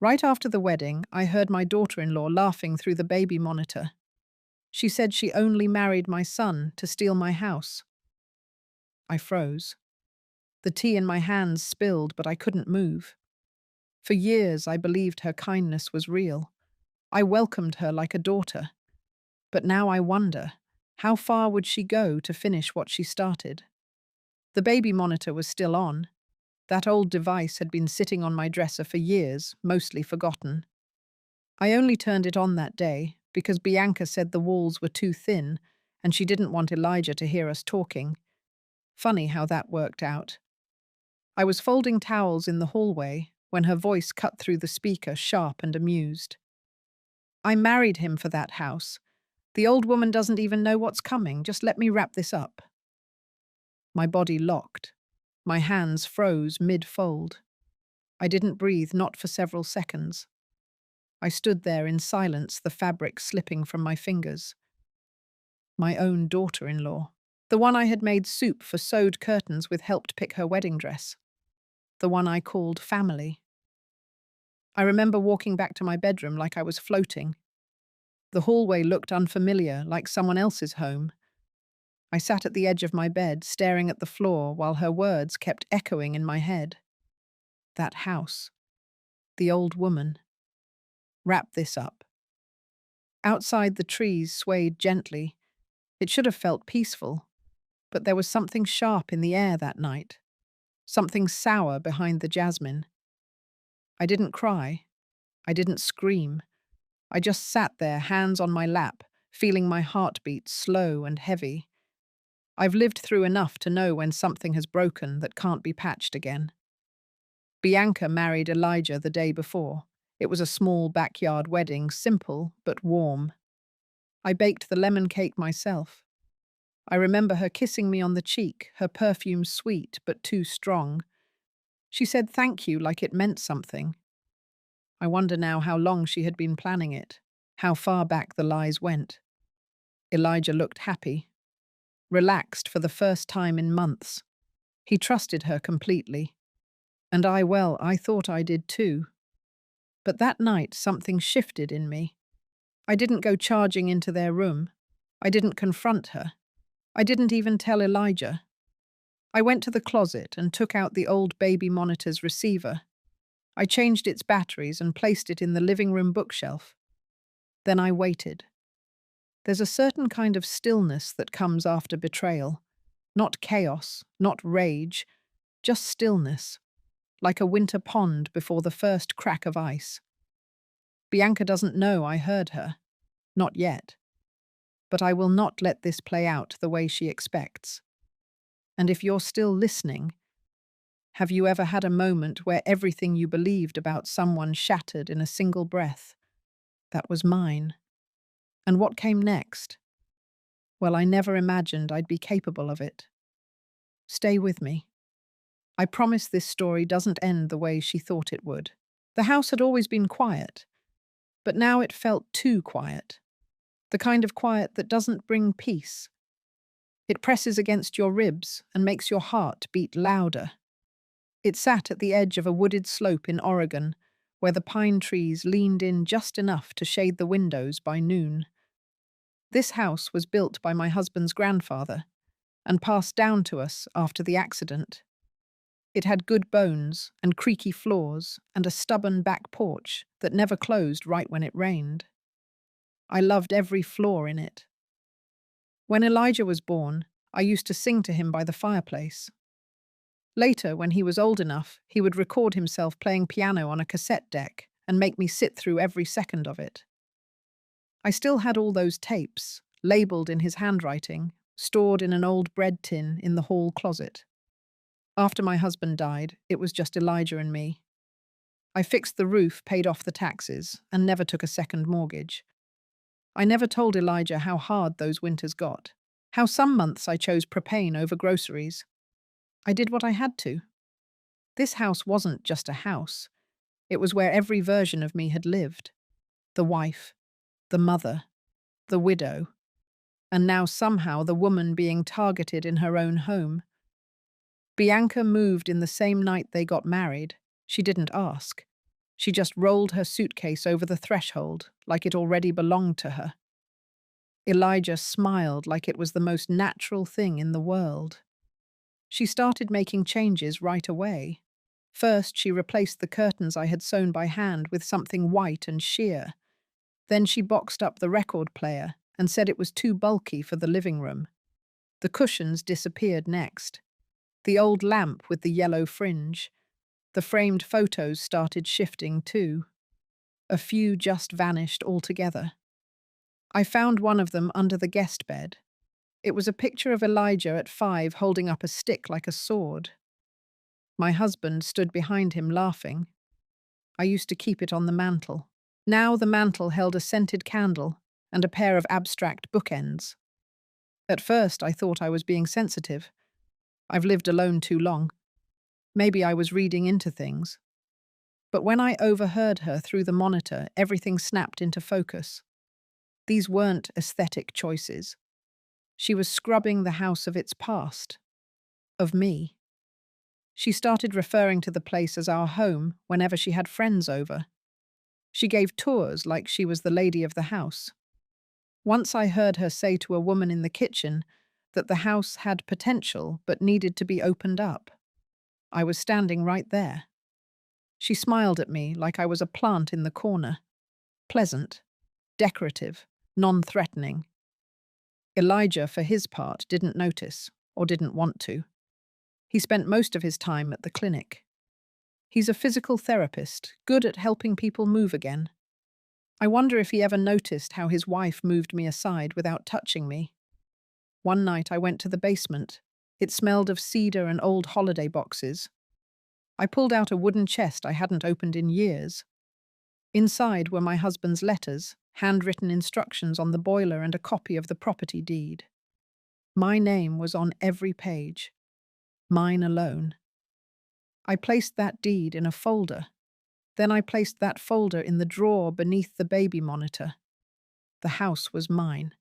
Right after the wedding, I heard my daughter-in-law laughing through the baby monitor. She said she only married my son to steal my house. I froze. The tea in my hands spilled, but I couldn't move. For years, I believed her kindness was real. I welcomed her like a daughter. But now I wonder, how far would she go to finish what she started? The baby monitor was still on. That old device had been sitting on my dresser for years, mostly forgotten. I only turned it on that day because Bianca said the walls were too thin and she didn't want Elijah to hear us talking. Funny how that worked out. I was folding towels in the hallway when her voice cut through the speaker, sharp and amused. I married him for that house. The old woman doesn't even know what's coming. Just let me wrap this up. My body locked. My hands froze mid-fold. I didn't breathe, not for several seconds. I stood there in silence, the fabric slipping from my fingers. My own daughter-in-law. The one I had made soup for, sewed curtains with, helped pick her wedding dress. The one I called family. I remember walking back to my bedroom like I was floating. The hallway looked unfamiliar, like someone else's home. I sat at the edge of my bed, staring at the floor while her words kept echoing in my head. That house. The old woman. Wrap this up. Outside, the trees swayed gently. It should have felt peaceful, but there was something sharp in the air that night. Something sour behind the jasmine. I didn't cry. I didn't scream. I just sat there, hands on my lap, feeling my heartbeat slow and heavy. I've lived through enough to know when something has broken that can't be patched again. Bianca married Elijah the day before. It was a small backyard wedding, simple but warm. I baked the lemon cake myself. I remember her kissing me on the cheek, her perfume sweet but too strong. She said thank you like it meant something. I wonder now how long she had been planning it, how far back the lies went. Elijah looked happy, relaxed for the first time in months. He trusted her completely. And I thought I did too. But that night something shifted in me. I didn't go charging into their room. I didn't confront her. I didn't even tell Elijah. I went to the closet and took out the old baby monitor's receiver. I changed its batteries and placed it in the living room bookshelf. Then I waited. There's a certain kind of stillness that comes after betrayal. Not chaos, not rage, just stillness, like a winter pond before the first crack of ice. Bianca doesn't know I heard her. Not yet. But I will not let this play out the way she expects. And if you're still listening, have you ever had a moment where everything you believed about someone shattered in a single breath? That was mine. And what came next? Well, I never imagined I'd be capable of it. Stay with me. I promise this story doesn't end the way she thought it would. The house had always been quiet, but now it felt too quiet. The kind of quiet that doesn't bring peace. It presses against your ribs and makes your heart beat louder. It sat at the edge of a wooded slope in Oregon, where the pine trees leaned in just enough to shade the windows by noon. This house was built by my husband's grandfather and passed down to us after the accident. It had good bones and creaky floors and a stubborn back porch that never closed right when it rained. I loved every flaw in it. When Elijah was born, I used to sing to him by the fireplace. Later, when he was old enough, he would record himself playing piano on a cassette deck and make me sit through every second of it. I still had all those tapes, labeled in his handwriting, stored in an old bread tin in the hall closet. After my husband died, it was just Elijah and me. I fixed the roof, paid off the taxes, and never took a second mortgage. I never told Elijah how hard those winters got, how some months I chose propane over groceries. I did what I had to. This house wasn't just a house. It was where every version of me had lived. The wife, the mother, the widow, and now somehow the woman being targeted in her own home. Bianca moved in the same night they got married. She didn't ask. She just rolled her suitcase over the threshold, like it already belonged to her. Elijah smiled like it was the most natural thing in the world. She started making changes right away. First, she replaced the curtains I had sewn by hand with something white and sheer. Then she boxed up the record player and said it was too bulky for the living room. The cushions disappeared next. The old lamp with the yellow fringe. The framed photos started shifting too. A few just vanished altogether. I found one of them under the guest bed. It was a picture of Elijah at 5 holding up a stick like a sword. My husband stood behind him laughing. I used to keep it on the mantel. Now the mantel held a scented candle and a pair of abstract bookends. At first I thought I was being sensitive. I've lived alone too long. Maybe I was reading into things. But when I overheard her through the monitor, everything snapped into focus. These weren't aesthetic choices. She was scrubbing the house of its past. Of me. She started referring to the place as our home whenever she had friends over. She gave tours like she was the lady of the house. Once I heard her say to a woman in the kitchen that the house had potential but needed to be opened up. I was standing right there. She smiled at me like I was a plant in the corner. Pleasant, decorative, non-threatening. Elijah, for his part, didn't notice, or didn't want to. He spent most of his time at the clinic. He's a physical therapist, good at helping people move again. I wonder if he ever noticed how his wife moved me aside without touching me. One night I went to the basement. It smelled of cedar and old holiday boxes. I pulled out a wooden chest I hadn't opened in years. Inside were my husband's letters, handwritten instructions on the boiler and a copy of the property deed. My name was on every page. Mine alone. I placed that deed in a folder. Then I placed that folder in the drawer beneath the baby monitor. The house was mine.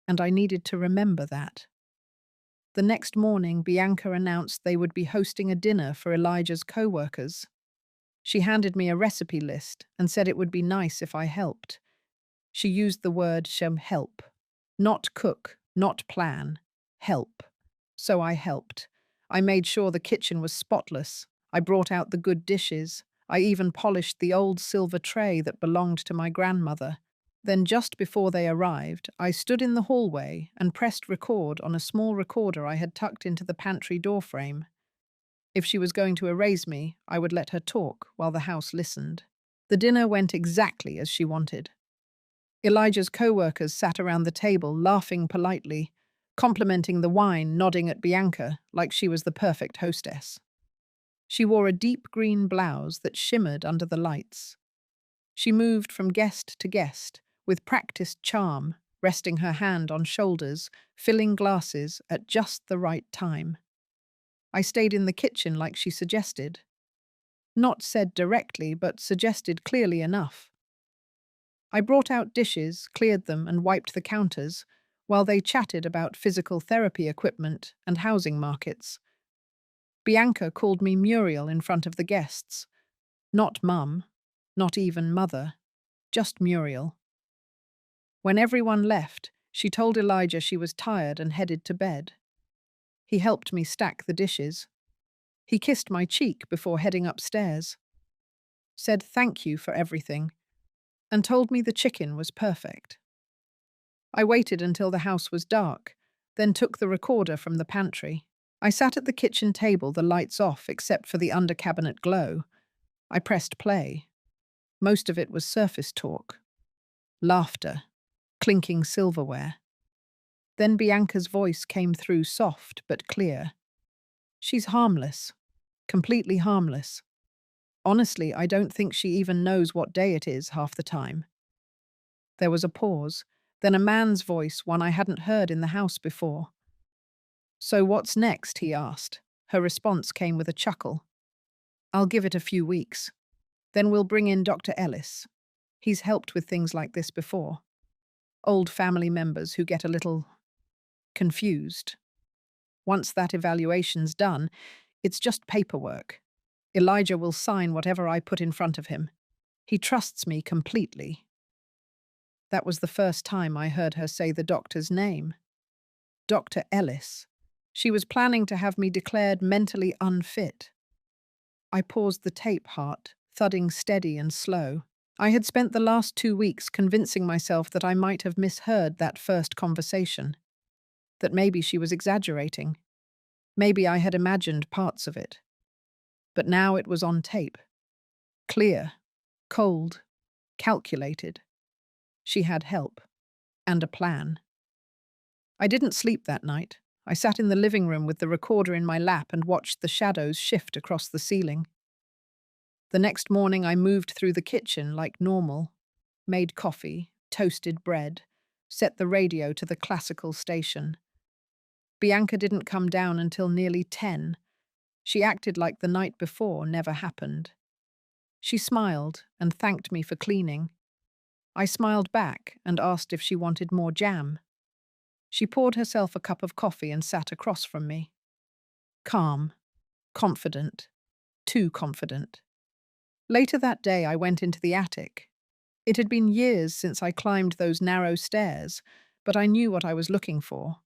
And I needed to remember that. The next morning, Bianca announced they would be hosting a dinner for Elijah's co-workers. She handed me a recipe list and said it would be nice if I helped. She used the word help. Not cook, not plan. Help. So I helped. I made sure the kitchen was spotless. I brought out the good dishes. I even polished the old silver tray that belonged to my grandmother. Then just before they arrived, I stood in the hallway and pressed record on a small recorder I had tucked into the pantry doorframe. If she was going to erase me, I would let her talk while the house listened. The dinner went exactly as she wanted. Elijah's co-workers sat around the table, laughing politely, complimenting the wine, nodding at Bianca like she was the perfect hostess. She wore a deep green blouse that shimmered under the lights. She moved from guest to guest, with practiced charm, resting her hand on shoulders, filling glasses at just the right time. I stayed in the kitchen like she suggested. Not said directly, but suggested clearly enough. I brought out dishes, cleared them, and wiped the counters, while they chatted about physical therapy equipment and housing markets. Bianca called me Muriel in front of the guests. Not Mum, not even Mother, just Muriel. When everyone left, she told Elijah she was tired and headed to bed. He helped me stack the dishes. He kissed my cheek before heading upstairs. Said thank you for everything, and told me the chicken was perfect. I waited until the house was dark, then took the recorder from the pantry. I sat at the kitchen table, the lights off except for the under-cabinet glow. I pressed play. Most of it was surface talk. Laughter. Clinking silverware. Then Bianca's voice came through soft but clear. She's harmless. Completely harmless. Honestly, I don't think she even knows what day it is half the time. There was a pause, then a man's voice, one I hadn't heard in the house before. So what's next, he asked. Her response came with a chuckle. I'll give it a few weeks. Then we'll bring in Dr. Ellis. He's helped with things like this before. Old family members who get a little confused. Once that evaluation's done, it's just paperwork. Elijah will sign whatever I put in front of him. He trusts me completely. That was the first time I heard her say the doctor's name. Dr. Ellis. She was planning to have me declared mentally unfit. I paused the tape, heart thudding steady and slow. I had spent the last 2 weeks convincing myself that I might have misheard that first conversation, that maybe she was exaggerating. Maybe I had imagined parts of it. But now it was on tape. Clear, cold, calculated. She had help. And a plan. I didn't sleep that night. I sat in the living room with the recorder in my lap and watched the shadows shift across the ceiling. The next morning I moved through the kitchen like normal, made coffee, toasted bread, set the radio to the classical station. Bianca didn't come down until nearly 10. She acted like the night before never happened. She smiled and thanked me for cleaning. I smiled back and asked if she wanted more jam. She poured herself a cup of coffee and sat across from me. Calm, confident, too confident. Later that day I went into the attic. It had been years since I climbed those narrow stairs, but I knew what I was looking for.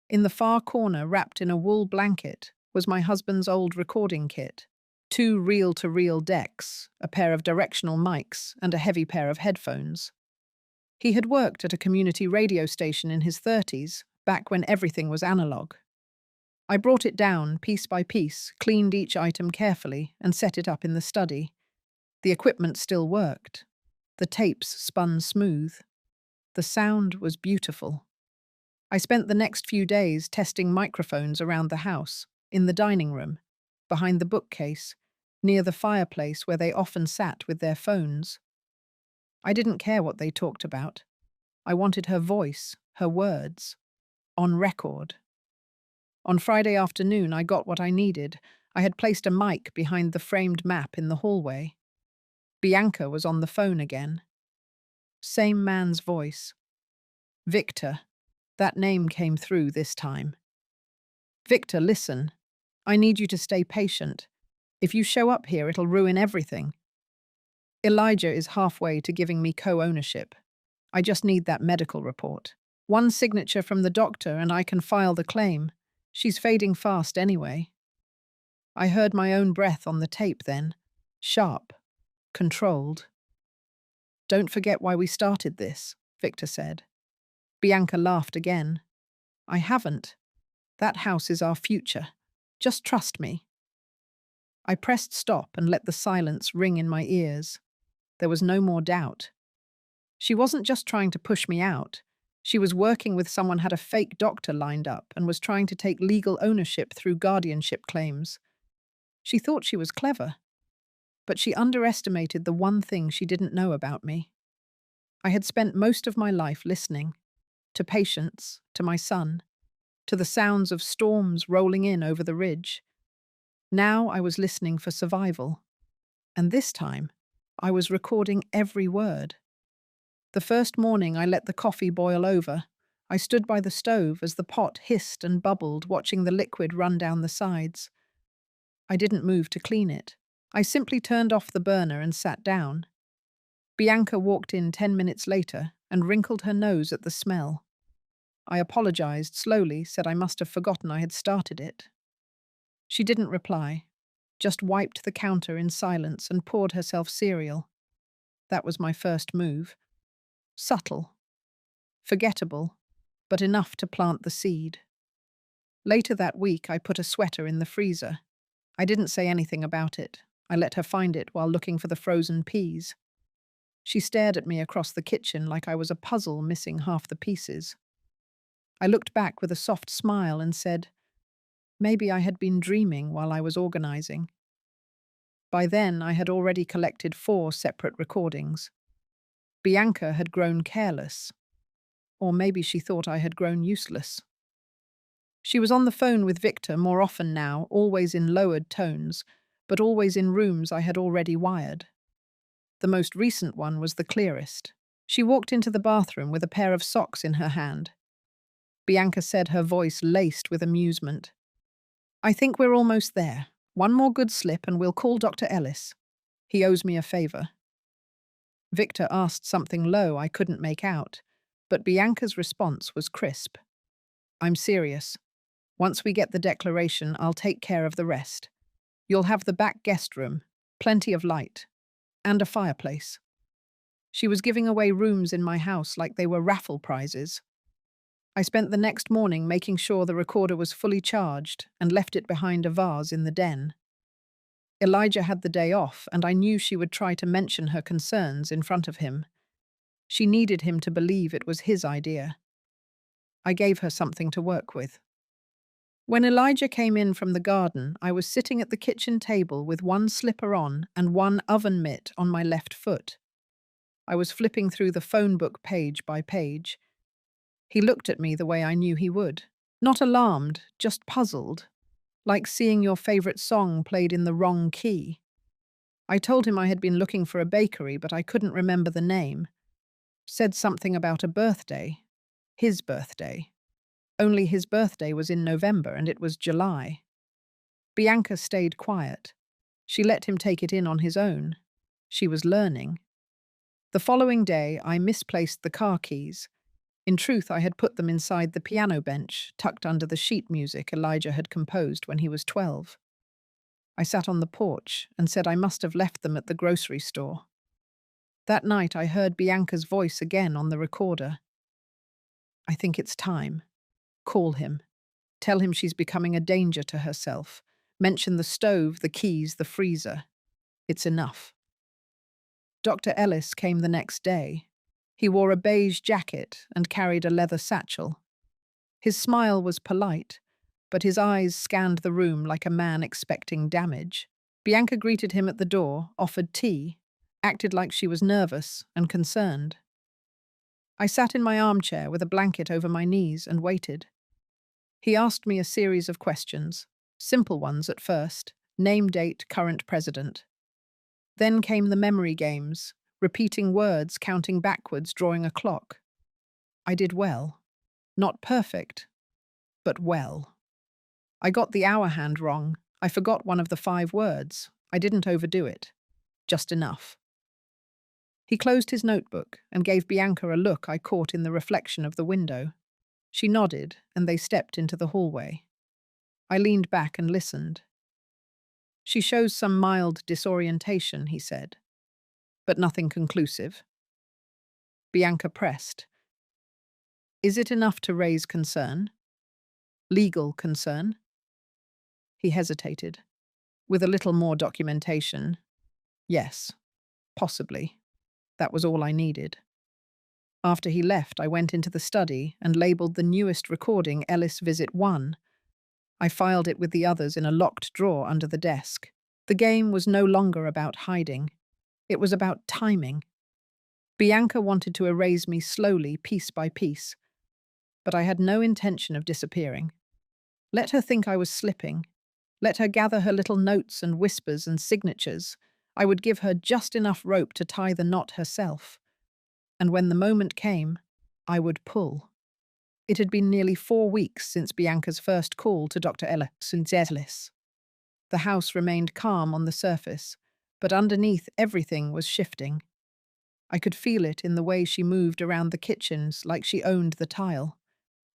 In the far corner, wrapped in a wool blanket, was my husband's old recording kit. 2 reel-to-reel decks, a pair of directional mics, and a heavy pair of headphones. He had worked at a community radio station in his 30s, back when everything was analog. I brought it down, piece by piece, cleaned each item carefully, and set it up in the study. The equipment still worked. The tapes spun smooth. The sound was beautiful. I spent the next few days testing microphones around the house, in the dining room, behind the bookcase, near the fireplace where they often sat with their phones. I didn't care what they talked about. I wanted her voice, her words, on record. On Friday afternoon, I got what I needed. I had placed a mic behind the framed map in the hallway. Bianca was on the phone again. Same man's voice. Victor. That name came through this time. Victor, listen. I need you to stay patient. If you show up here, it'll ruin everything. Elijah is halfway to giving me co-ownership. I just need that medical report. One signature from the doctor and I can file the claim. She's fading fast anyway. I heard my own breath on the tape then. Sharp. Controlled. Don't forget why we started this, Victor said. Bianca laughed again. I haven't. That house is our future. Just trust me. I pressed stop and let the silence ring in my ears. There was no more doubt. She wasn't just trying to push me out. She was working with someone had a fake doctor lined up and was trying to take legal ownership through guardianship claims. She thought she was clever. But she underestimated the one thing she didn't know about me. I had spent most of my life listening. To patients, to my son, to the sounds of storms rolling in over the ridge. Now I was listening for survival. And this time, I was recording every word. The first morning I let the coffee boil over. I stood by the stove as the pot hissed and bubbled, watching the liquid run down the sides. I didn't move to clean it. I simply turned off the burner and sat down. Bianca walked in 10 minutes later and wrinkled her nose at the smell. I apologized slowly, said I must have forgotten I had started it. She didn't reply, just wiped the counter in silence and poured herself cereal. That was my first move. Subtle, forgettable, but enough to plant the seed. Later that week, I put a sweater in the freezer. I didn't say anything about it. I let her find it while looking for the frozen peas. She stared at me across the kitchen like I was a puzzle missing half the pieces. I looked back with a soft smile and said, maybe I had been dreaming while I was organizing. By then, I had already collected 4 separate recordings. Bianca had grown careless. Or maybe she thought I had grown useless. She was on the phone with Victor more often now, always in lowered tones, but always in rooms I had already wired. The most recent one was the clearest. She walked into the bathroom with a pair of socks in her hand. Bianca said, her voice laced with amusement. I think we're almost there. One more good slip and we'll call Dr. Ellis. He owes me a favor. Victor asked something low I couldn't make out, but Bianca's response was crisp. I'm serious. Once we get the declaration, I'll take care of the rest. You'll have the back guest room, plenty of light, and a fireplace. She was giving away rooms in my house like they were raffle prizes. I spent the next morning making sure the recorder was fully charged and left it behind a vase in the den. Elijah had the day off, and I knew she would try to mention her concerns in front of him. She needed him to believe it was his idea. I gave her something to work with. When Elijah came in from the garden, I was sitting at the kitchen table with one slipper on and one oven mitt on my left foot. I was flipping through the phone book page by page. He looked at me the way I knew he would. Not alarmed, just puzzled, like seeing your favorite song played in the wrong key. I told him I had been looking for a bakery, but I couldn't remember the name. Said something about a birthday. His birthday. Only his birthday was in November and it was July. Bianca stayed quiet. She let him take it in on his own. She was learning. The following day, I misplaced the car keys. In truth, I had put them inside the piano bench, tucked under the sheet music Elijah had composed when he was 12. I sat on the porch and said I must have left them at the grocery store. That night, I heard Bianca's voice again on the recorder. I think it's time. Call him. Tell him she's becoming a danger to herself. Mention the stove, the keys, the freezer. It's enough. Dr. Ellis came the next day. He wore a beige jacket and carried a leather satchel. His smile was polite, but his eyes scanned the room like a man expecting damage. Bianca greeted him at the door, offered tea, acted like she was nervous and concerned. I sat in my armchair with a blanket over my knees and waited. He asked me a series of questions, simple ones at first, name, date, current president. Then came the memory games, repeating words, counting backwards, drawing a clock. I did well. Not perfect, but well. I got the hour hand wrong. I forgot one of the 5 words. I didn't overdo it. Just enough. He closed his notebook and gave Bianca a look I caught in the reflection of the window. She nodded, and they stepped into the hallway. I leaned back and listened. She shows some mild disorientation, he said, but nothing conclusive. Bianca pressed. Is it enough to raise concern? Legal concern? He hesitated. With a little more documentation. Yes, possibly. That was all I needed. After he left, I went into the study and labeled the newest recording Ellis Visit 1. I filed it with the others in a locked drawer under the desk. The game was no longer about hiding. It was about timing. Bianca wanted to erase me slowly, piece by piece, but I had no intention of disappearing. Let her think I was slipping. Let her gather her little notes and whispers and signatures. I would give her just enough rope to tie the knot herself. And when the moment came, I would pull. It had been nearly 4 weeks since Bianca's first call to Dr. Ellis. The house remained calm on the surface, but underneath everything was shifting. I could feel it in the way she moved around the kitchens like she owned the tile,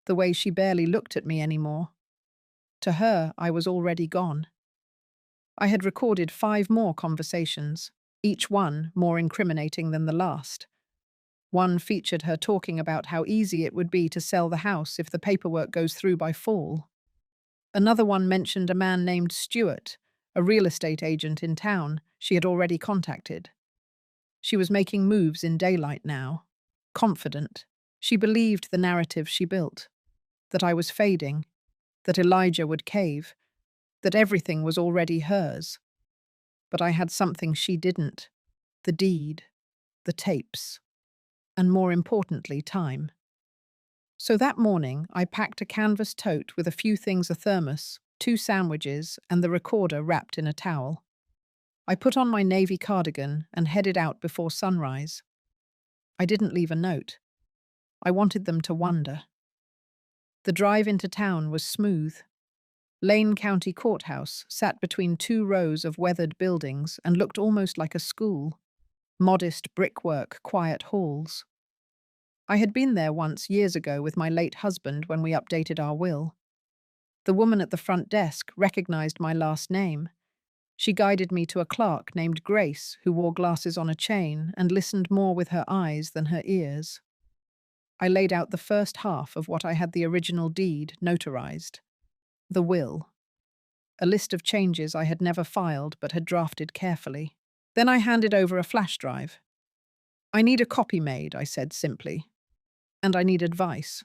the way she barely looked at me anymore. To her, I was already gone. I had recorded 5 more conversations, each one more incriminating than the last. One featured her talking about how easy it would be to sell the house if the paperwork goes through by fall. Another one mentioned a man named Stuart, a real estate agent in town she had already contacted. She was making moves in daylight now, confident. She believed the narrative she built, that I was fading, that Elijah would cave, that everything was already hers. But I had something she didn't: the deed, the tapes, and more importantly, time. So that morning, I packed a canvas tote with a few things, a thermos, 2 sandwiches, and the recorder wrapped in a towel. I put on my navy cardigan and headed out before sunrise. I didn't leave a note. I wanted them to wonder. The drive into town was smooth. Lane County Courthouse sat between 2 rows of weathered buildings and looked almost like a school. modest brickwork, quiet halls. I had been there once years ago with my late husband when we updated our will. The woman at the front desk recognized my last name. She guided me to a clerk named Grace, who wore glasses on a chain and listened more with her eyes than her ears. I laid out the first half of what I had the original deed notarized. The will. A list of changes I had never filed but had drafted carefully. Then I handed over a flash drive. "I need a copy made," I said simply. "And I need advice."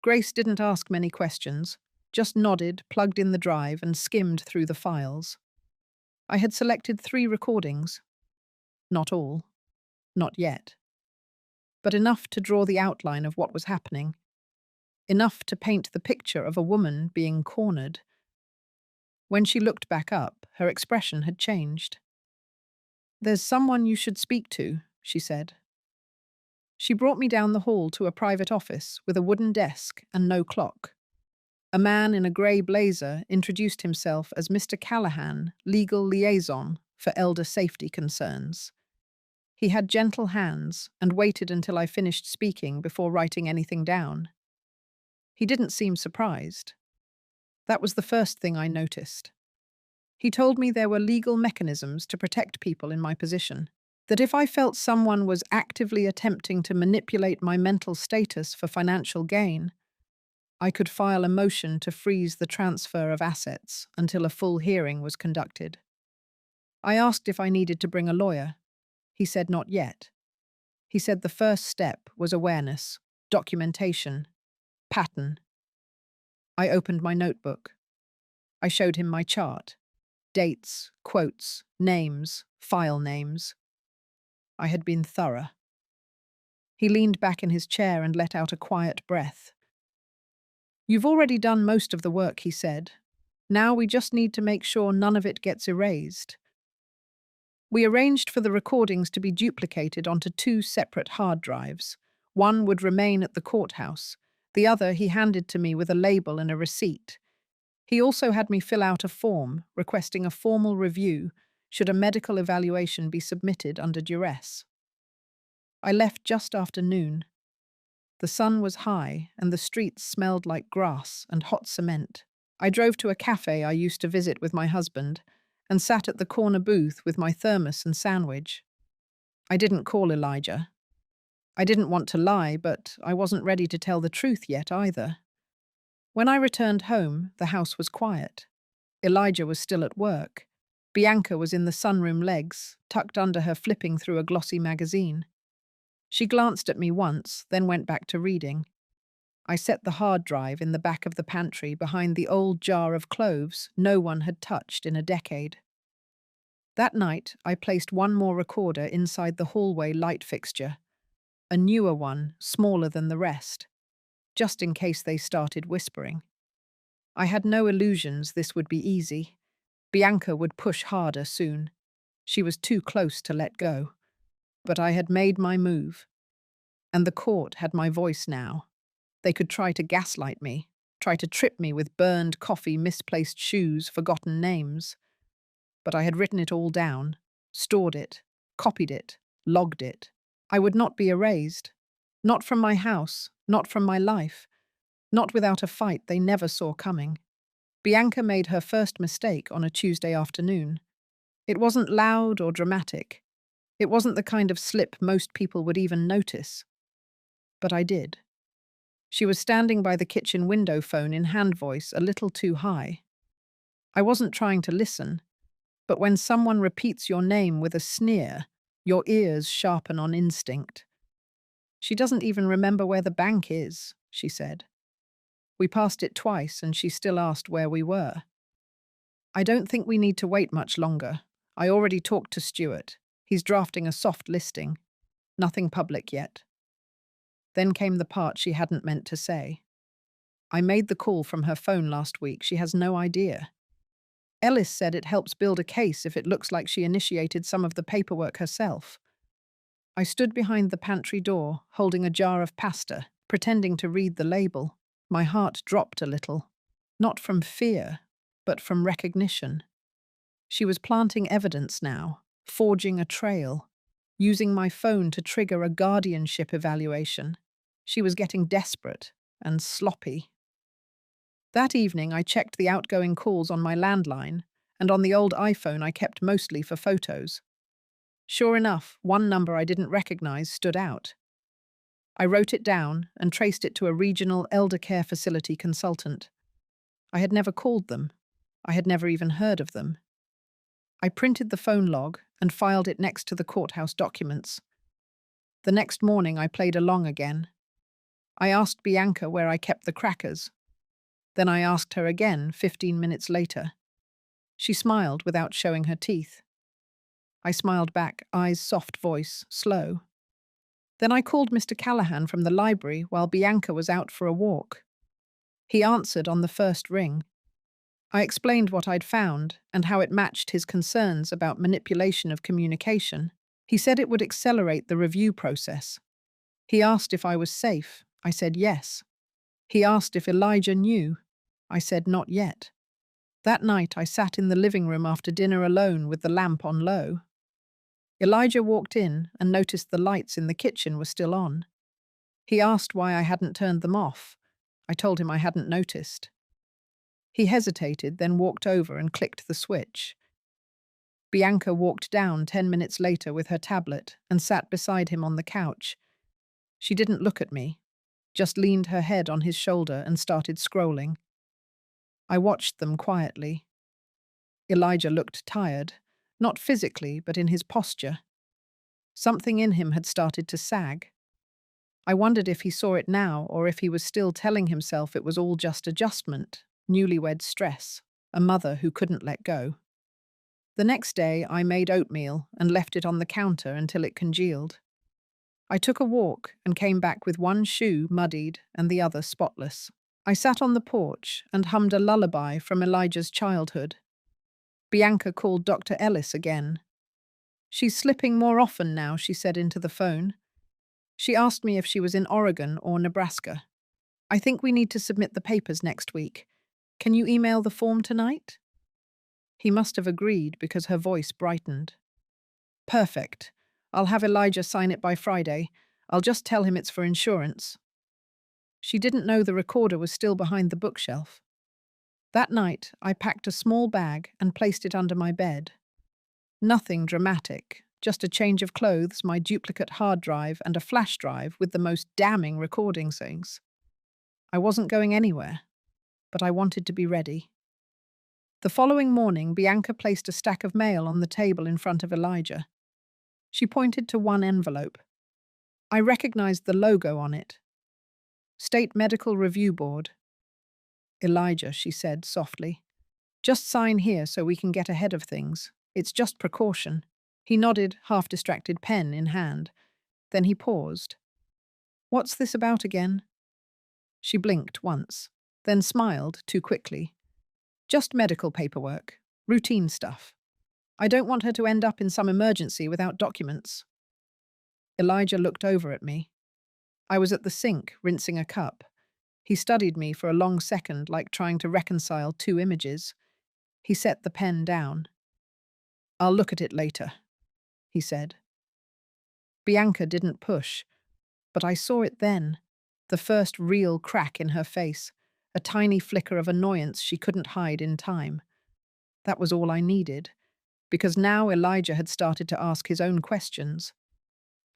Grace didn't ask many questions, just nodded, plugged in the drive, and skimmed through the files. I had selected 3 recordings. Not all. Not yet. But enough to draw the outline of what was happening. Enough to paint the picture of a woman being cornered. When she looked back up, her expression had changed. "There's someone you should speak to," she said. She brought me down the hall to a private office with a wooden desk and no clock. A man in a grey blazer introduced himself as Mr. Callahan, legal liaison for elder safety concerns. He had gentle hands and waited until I finished speaking before writing anything down. He didn't seem surprised. That was the first thing I noticed. He told me there were legal mechanisms to protect people in my position, that if I felt someone was actively attempting to manipulate my mental status for financial gain, I could file a motion to freeze the transfer of assets until a full hearing was conducted. I asked if I needed to bring a lawyer. He said not yet. He said the first step was awareness, documentation, pattern. I opened my notebook. I showed him my chart. Dates, quotes, names, file names. I had been thorough. He leaned back in his chair and let out a quiet breath. "You've already done most of the work," he said. "Now we just need to make sure none of it gets erased." We arranged for the recordings to be duplicated onto 2 separate hard drives. One would remain at the courthouse. The other he handed to me with a label and a receipt. He also had me fill out a form requesting a formal review should a medical evaluation be submitted under duress. I left just after noon. The sun was high and the streets smelled like grass and hot cement. I drove to a cafe I used to visit with my husband and sat at the corner booth with my thermos and sandwich. I didn't call Elijah. I didn't want to lie, but I wasn't ready to tell the truth yet either. When I returned home, the house was quiet. Elijah was still at work. Bianca was in the sunroom legs, tucked under her flipping through a glossy magazine. She glanced at me once, then went back to reading. I set the hard drive in the back of the pantry behind the old jar of cloves no one had touched in a decade. That night, I placed one more recorder inside the hallway light fixture, a newer one, smaller than the rest, just in case they started whispering. I had no illusions this would be easy. Bianca would push harder soon. She was too close to let go. But I had made my move. And the court had my voice now. They could try to gaslight me, try to trip me with burned coffee, misplaced shoes, forgotten names. But I had written it all down, stored it, copied it, logged it. I would not be erased. Not from my house, not from my life. Not without a fight they never saw coming. Bianca made her first mistake on a Tuesday afternoon. It wasn't loud or dramatic. It wasn't the kind of slip most people would even notice. But I did. She was standing by the kitchen window phone in hand voice a little too high. I wasn't trying to listen, but when someone repeats your name with a sneer, your ears sharpen on instinct. "She doesn't even remember where the bank is," she said. We passed it twice and she still asked where we were. "I don't think we need to wait much longer. I already talked to Stuart. He's drafting a soft listing. Nothing public yet." Then came the part she hadn't meant to say. "I made the call from her phone last week. She has no idea. Ellis said it helps build a case if it looks like she initiated some of the paperwork herself." I stood behind the pantry door, holding a jar of pasta, pretending to read the label. My heart dropped a little. Not from fear, but from recognition. She was planting evidence now, forging a trail. using my phone to trigger a guardianship evaluation. She was getting desperate and sloppy. That evening, I checked the outgoing calls on my landline, and on the old iPhone I kept mostly for photos. Sure enough, one number I didn't recognize stood out. I wrote it down and traced it to a regional elder care facility consultant. I had never called them. I had never even heard of them. I printed the phone log and filed it next to the courthouse documents. The next morning I played along again. I asked Bianca where I kept the crackers. Then I asked her again 15 minutes later. She smiled without showing her teeth. I smiled back, eyes soft, voice slow. Then I called Mr. Callahan from the library while Bianca was out for a walk. He answered on the first ring. I explained what I'd found and how it matched his concerns about manipulation of communication. He said it would accelerate the review process. He asked if I was safe. I said yes. He asked if Elijah knew. I said not yet. That night I sat in the living room after dinner alone with the lamp on low. Elijah walked in and noticed the lights in the kitchen were still on. He asked why I hadn't turned them off. I told him I hadn't noticed. He hesitated, then walked over and clicked the switch. Bianca walked down 10 minutes later with her tablet and sat beside him on the couch. She didn't look at me, just leaned her head on his shoulder and started scrolling. I watched them quietly. Elijah looked tired, not physically, but in his posture. Something in him had started to sag. I wondered if he saw it now or if he was still telling himself it was all just adjustment, newlywed stress, a mother who couldn't let go. The next day, I made oatmeal and left it on the counter until it congealed. I took a walk and came back with one shoe muddied and the other spotless. I sat on the porch and hummed a lullaby from Elijah's childhood. Bianca called Dr. Ellis again. She's slipping more often now, she said into the phone. She asked me if she was in Oregon or Nebraska. I think we need to submit the papers next week. Can you email the form tonight? He must have agreed because her voice brightened. Perfect. I'll have Elijah sign it by Friday. I'll just tell him it's for insurance. She didn't know the recorder was still behind the bookshelf. That night, I packed a small bag and placed it under my bed. Nothing dramatic, just a change of clothes, my duplicate hard drive, and a flash drive with the most damning recording things. I wasn't going anywhere, but I wanted to be ready. The following morning, Bianca placed a stack of mail on the table in front of Elijah. She pointed to one envelope. I recognized the logo on it. State Medical Review Board. Elijah, she said softly. Just sign here so we can get ahead of things. It's just precaution. He nodded, half-distracted, pen in hand. Then he paused. What's this about again? She blinked once, then smiled too quickly. Just medical paperwork. Routine stuff. I don't want her to end up in some emergency without documents. Elijah looked over at me. I was at the sink, rinsing a cup. He studied me for a long second, like trying to reconcile two images. He set the pen down. I'll look at it later, he said. Bianca didn't push, but I saw it then, the first real crack in her face, a tiny flicker of annoyance she couldn't hide in time. That was all I needed, because now Elijah had started to ask his own questions.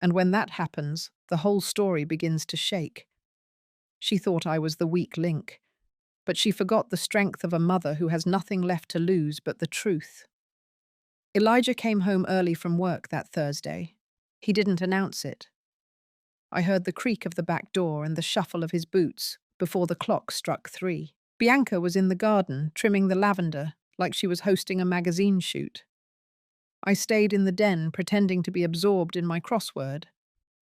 And when that happens, the whole story begins to shake. She thought I was the weak link, but she forgot the strength of a mother who has nothing left to lose but the truth. Elijah came home early from work that Thursday. He didn't announce it. I heard the creak of the back door and the shuffle of his boots before the clock struck 3. Bianca was in the garden, trimming the lavender, like she was hosting a magazine shoot. I stayed in the den, pretending to be absorbed in my crossword.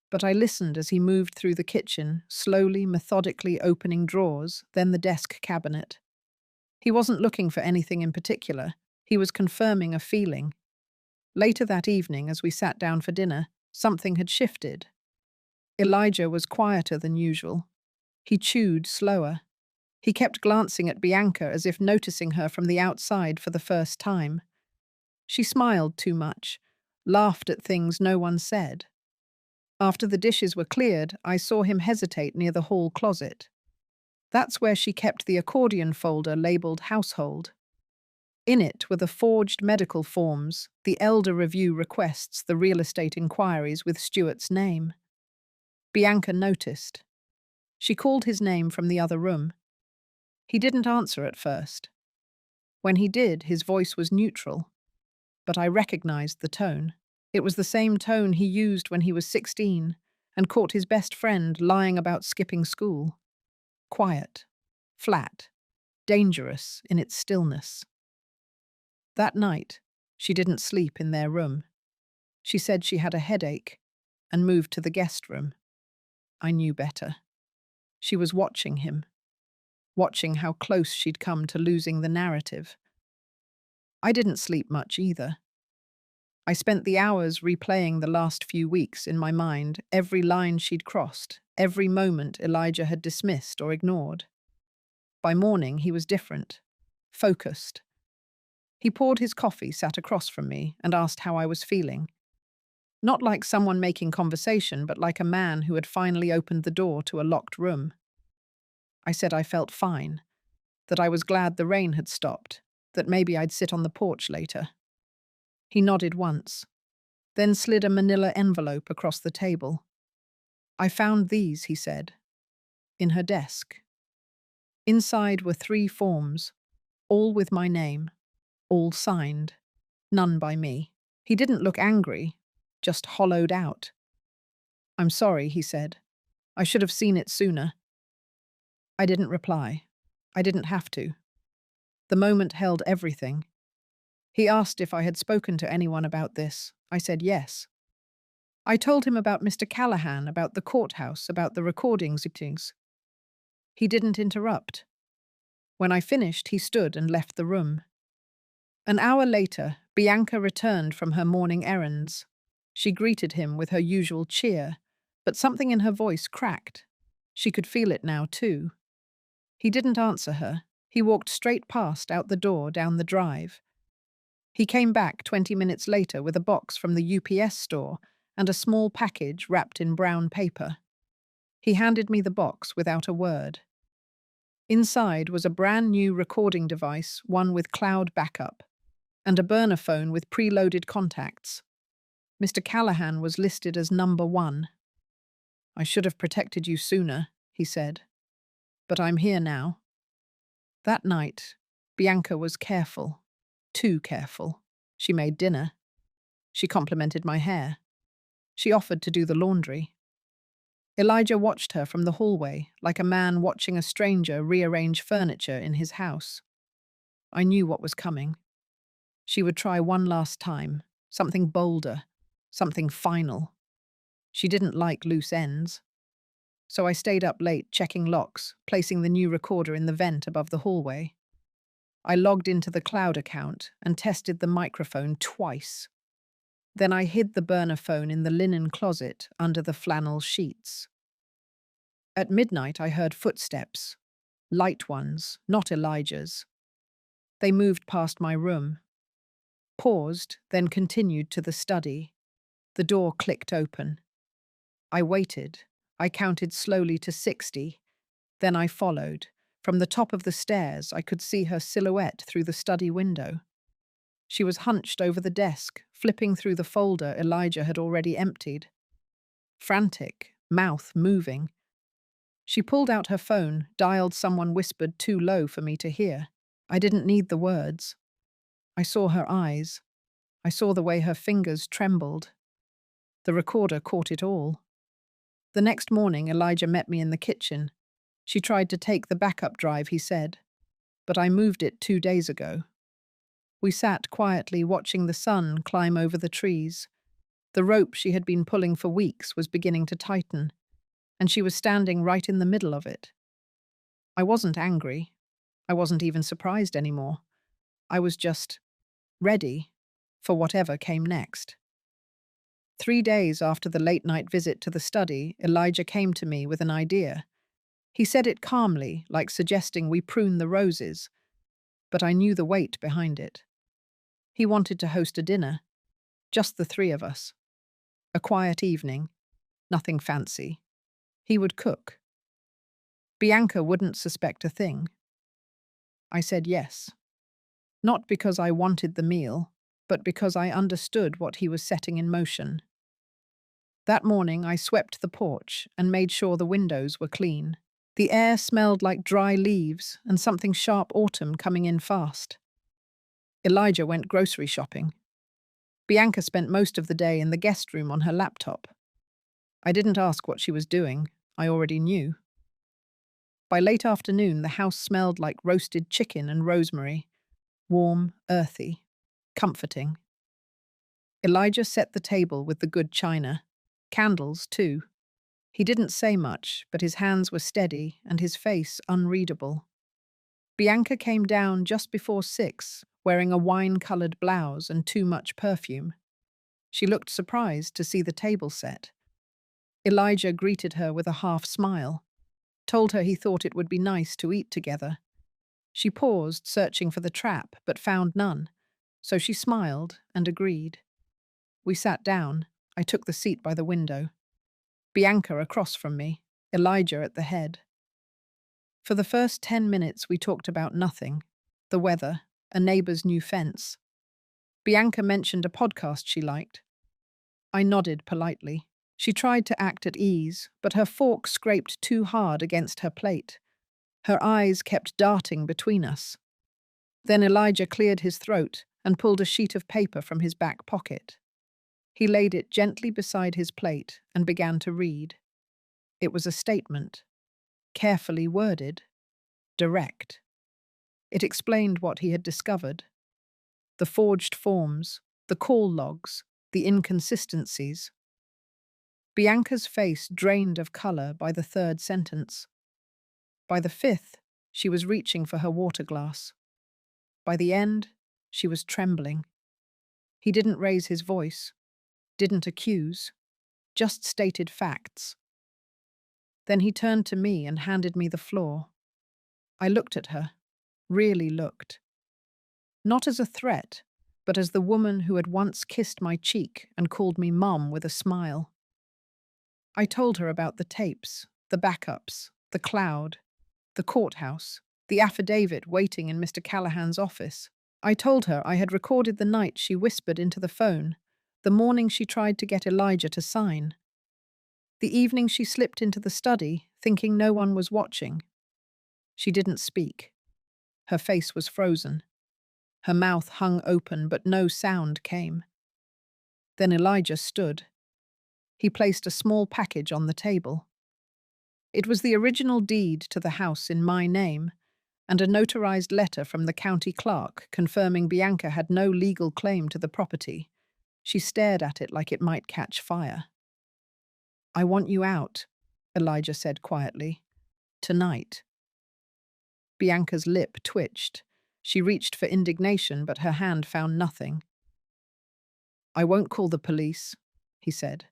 But I listened as he moved through the kitchen, slowly, methodically opening drawers, then the desk cabinet. He wasn't looking for anything in particular. He was confirming a feeling. Later that evening, as we sat down for dinner, something had shifted. Elijah was quieter than usual. He chewed slower. He kept glancing at Bianca as if noticing her from the outside for the first time. She smiled too much, laughed at things no one said. After the dishes were cleared, I saw him hesitate near the hall closet. That's where she kept the accordion folder labeled household. In it were the forged medical forms, the elder review requests, the real estate inquiries with Stuart's name. Bianca noticed. She called his name from the other room. He didn't answer at first. When he did, his voice was neutral, but I recognized the tone. It was the same tone he used when he was 16 and caught his best friend lying about skipping school. Quiet, flat, dangerous in its stillness. That night, she didn't sleep in their room. She said she had a headache and moved to the guest room. I knew better. She was watching him, watching how close she'd come to losing the narrative. I didn't sleep much either. I spent the hours replaying the last few weeks in my mind, every line she'd crossed, every moment Elijah had dismissed or ignored. By morning, he was different, focused. He poured his coffee, sat across from me, and asked how I was feeling. Not like someone making conversation, but like a man who had finally opened the door to a locked room. I said I felt fine, that I was glad the rain had stopped, that maybe I'd sit on the porch later. He nodded once, then slid a manila envelope across the table. I found these, he said, in her desk. Inside were 3 forms, all with my name, all signed, none by me. He didn't look angry, just hollowed out. I'm sorry, he said. I should have seen it sooner. I didn't reply. I didn't have to. The moment held everything. He asked if I had spoken to anyone about this. I said yes. I told him about Mr. Callahan, about the courthouse, about the recordings. He didn't interrupt. When I finished, he stood and left the room. An hour later, Bianca returned from her morning errands. She greeted him with her usual cheer, but something in her voice cracked. She could feel it now, too. He didn't answer her. He walked straight past, out the door, down the drive. He came back 20 minutes later with a box from the UPS store and a small package wrapped in brown paper. He handed me the box without a word. Inside was a brand new recording device, one with cloud backup, and a burner phone with preloaded contacts. Mr. Callahan was listed as number 1. I should have protected you sooner, he said. But I'm here now. That night, Bianca was careful. Too careful. She made dinner. She complimented my hair. She offered to do the laundry. Elijah watched her from the hallway, like a man watching a stranger rearrange furniture in his house. I knew what was coming. She would try one last time, something bolder, something final. She didn't like loose ends. So I stayed up late checking locks, placing the new recorder in the vent above the hallway. I logged into the cloud account and tested the microphone twice. Then I hid the burner phone in the linen closet under the flannel sheets. At midnight, I heard footsteps. Light ones, not Elijah's. They moved past my room. Paused, then continued to the study. The door clicked open. I waited. I counted slowly to 60. Then I followed. From the top of the stairs, I could see her silhouette through the study window. She was hunched over the desk, flipping through the folder Elijah had already emptied. Frantic, mouth moving. She pulled out her phone, dialed someone whispered too low for me to hear. I didn't need the words. I saw her eyes. I saw the way her fingers trembled. The recorder caught it all. The next morning, Elijah met me in the kitchen. She tried to take the backup drive, he said, but I moved it 2 days ago. We sat quietly watching the sun climb over the trees. The rope she had been pulling for weeks was beginning to tighten, and she was standing right in the middle of it. I wasn't angry. I wasn't even surprised anymore. I was just ready for whatever came next. 3 days after the late-night visit to the study, Elijah came to me with an idea. He said it calmly, like suggesting we prune the roses, but I knew the weight behind it. He wanted to host a dinner. Just the three of us. A quiet evening, nothing fancy. He would cook. Bianca wouldn't suspect a thing. I said yes. Not because I wanted the meal, but because I understood what he was setting in motion. That morning, I swept the porch and made sure the windows were clean. The air smelled like dry leaves and something sharp autumn coming in fast. Elijah went grocery shopping. Bianca spent most of the day in the guest room on her laptop. I didn't ask what she was doing. I already knew. By late afternoon, the house smelled like roasted chicken and rosemary. Warm, earthy, comforting. Elijah set the table with the good china. Candles, too. He didn't say much, but his hands were steady and his face unreadable. Bianca came down just before 6, wearing a wine-colored blouse and too much perfume. She looked surprised to see the table set. Elijah greeted her with a half smile, told her he thought it would be nice to eat together. She paused, searching for the trap, but found none, so she smiled and agreed. We sat down. I took the seat by the window. Bianca across from me, Elijah at the head. For the first 10 minutes we talked about nothing. The weather, a neighbor's new fence. Bianca mentioned a podcast she liked. I nodded politely. She tried to act at ease, but her fork scraped too hard against her plate. Her eyes kept darting between us. Then Elijah cleared his throat and pulled a sheet of paper from his back pocket. He laid it gently beside his plate and began to read. It was a statement, carefully worded, direct. It explained what he had discovered. The forged forms, the call logs, the inconsistencies. Bianca's face drained of color by the third sentence. By the fifth, she was reaching for her water glass. By the end, she was trembling. He didn't raise his voice, didn't accuse, just stated facts. Then he turned to me and handed me the floor. I looked at her, really looked. Not as a threat, but as the woman who had once kissed my cheek and called me Mum with a smile. I told her about the tapes, the backups, the cloud, the courthouse, the affidavit waiting in Mr. Callahan's office. I told her I had recorded the night she whispered into the phone, the morning she tried to get Elijah to sign. The evening she slipped into the study, thinking no one was watching. She didn't speak. Her face was frozen. Her mouth hung open, but no sound came. Then Elijah stood. He placed a small package on the table. It was the original deed to the house in my name, and a notarized letter from the county clerk confirming Bianca had no legal claim to the property. She stared at it like it might catch fire. "I want you out," Elijah said quietly. "Tonight." Bianca's lip twitched. She reached for indignation, but her hand found nothing. "I won't call the police," he said.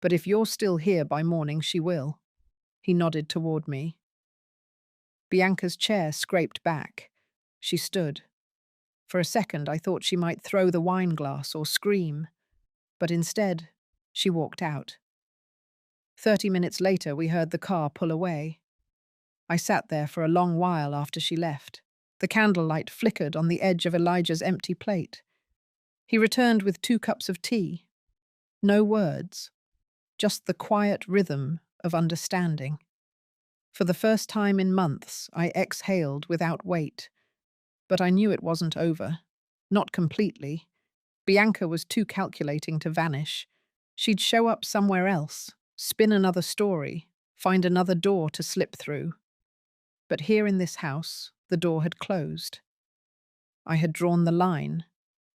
"But if you're still here by morning, she will." He nodded toward me. Bianca's chair scraped back. She stood. For a second, I thought she might throw the wine glass or scream, but instead, she walked out. 30 minutes later, we heard the car pull away. I sat there for a long while after she left. The candlelight flickered on the edge of Elijah's empty plate. He returned with 2 cups of tea. No words, just the quiet rhythm of understanding. For the first time in months, I exhaled without weight. But I knew it wasn't over. Not completely. Bianca was too calculating to vanish. She'd show up somewhere else, spin another story, find another door to slip through. But here in this house, the door had closed. I had drawn the line.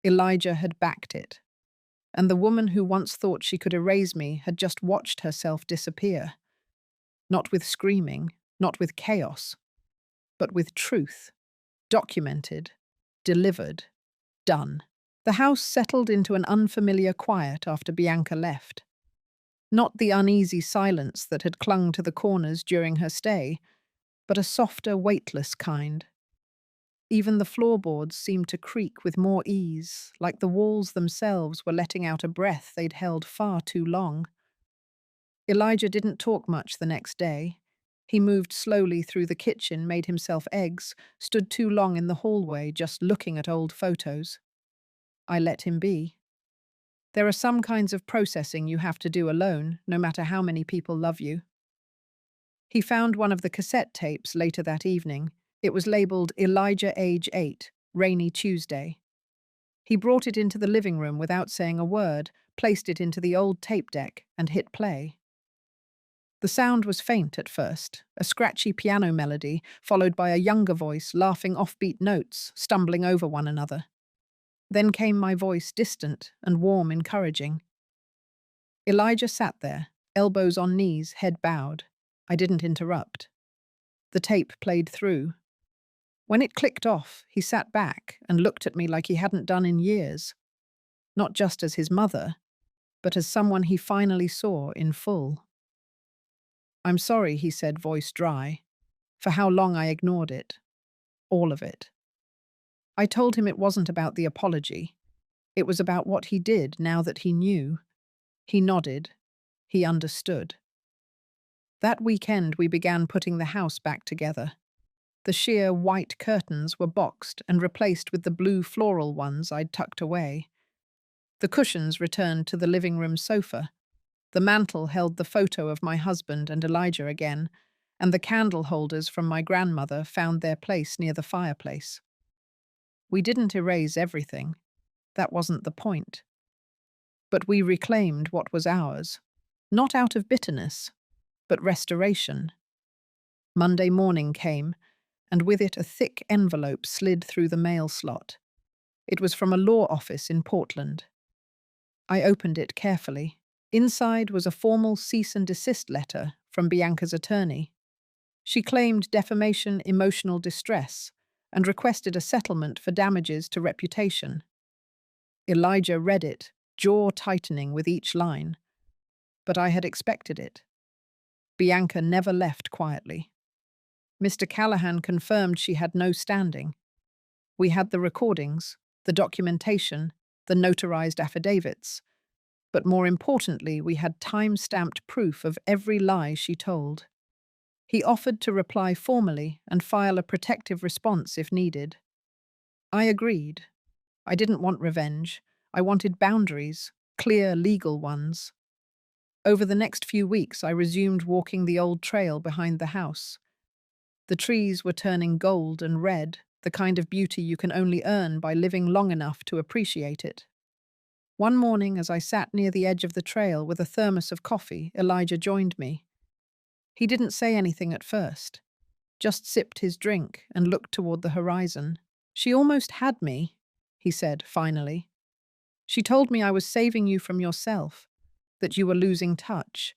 Elijah had backed it. And the woman who once thought she could erase me had just watched herself disappear. Not with screaming, not with chaos, but with truth. Documented, delivered, done. The house settled into an unfamiliar quiet after Bianca left. Not the uneasy silence that had clung to the corners during her stay, but a softer, weightless kind. Even the floorboards seemed to creak with more ease, like the walls themselves were letting out a breath they'd held far too long. Elijah didn't talk much the next day. He moved slowly through the kitchen, made himself eggs, stood too long in the hallway just looking at old photos. I let him be. There are some kinds of processing you have to do alone, no matter how many people love you. He found one of the cassette tapes later that evening. It was labeled Elijah Age 8, Rainy Tuesday. He brought it into the living room without saying a word, placed it into the old tape deck, and hit play. The sound was faint at first, a scratchy piano melody, followed by a younger voice laughing offbeat notes, stumbling over one another. Then came my voice, distant and warm, encouraging. Elijah sat there, elbows on knees, head bowed. I didn't interrupt. The tape played through. When it clicked off, he sat back and looked at me like he hadn't done in years. Not just as his mother, but as someone he finally saw in full. "I'm sorry," he said, voice dry, "for how long I ignored it. All of it." I told him it wasn't about the apology. It was about what he did now that he knew. He nodded. He understood. That weekend we began putting the house back together. The sheer white curtains were boxed and replaced with the blue floral ones I'd tucked away. The cushions returned to the living room sofa. The mantel held the photo of my husband and Elijah again, and the candle holders from my grandmother found their place near the fireplace. We didn't erase everything. That wasn't the point. But we reclaimed what was ours, not out of bitterness, but restoration. Monday morning came, and with it a thick envelope slid through the mail slot. It was from a law office in Portland. I opened it carefully. Inside was a formal cease and desist letter from Bianca's attorney. She claimed defamation, emotional distress, and requested a settlement for damages to reputation. Elijah read it, jaw tightening with each line. But I had expected it. Bianca never left quietly. Mr. Callahan confirmed she had no standing. We had the recordings, the documentation, the notarized affidavits. But more importantly, we had time-stamped proof of every lie she told. He offered to reply formally and file a protective response if needed. I agreed. I didn't want revenge. I wanted boundaries, clear legal ones. Over the next few weeks, I resumed walking the old trail behind the house. The trees were turning gold and red, the kind of beauty you can only earn by living long enough to appreciate it. One morning, as I sat near the edge of the trail with a thermos of coffee, Elijah joined me. He didn't say anything at first, just sipped his drink and looked toward the horizon. "She almost had me," he said, finally. "She told me I was saving you from yourself, that you were losing touch,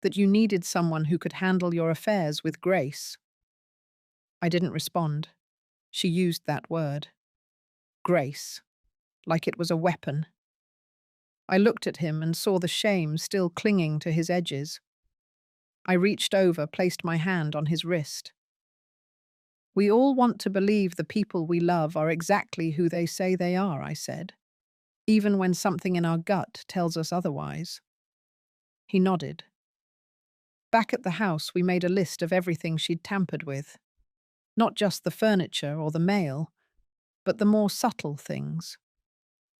that you needed someone who could handle your affairs with grace." I didn't respond. She used that word. Grace. Like it was a weapon. I looked at him and saw the shame still clinging to his edges. I reached over, placed my hand on his wrist. "We all want to believe the people we love are exactly who they say they are," I said, "even when something in our gut tells us otherwise." He nodded. Back at the house, we made a list of everything she'd tampered with. Not just the furniture or the mail, but the more subtle things.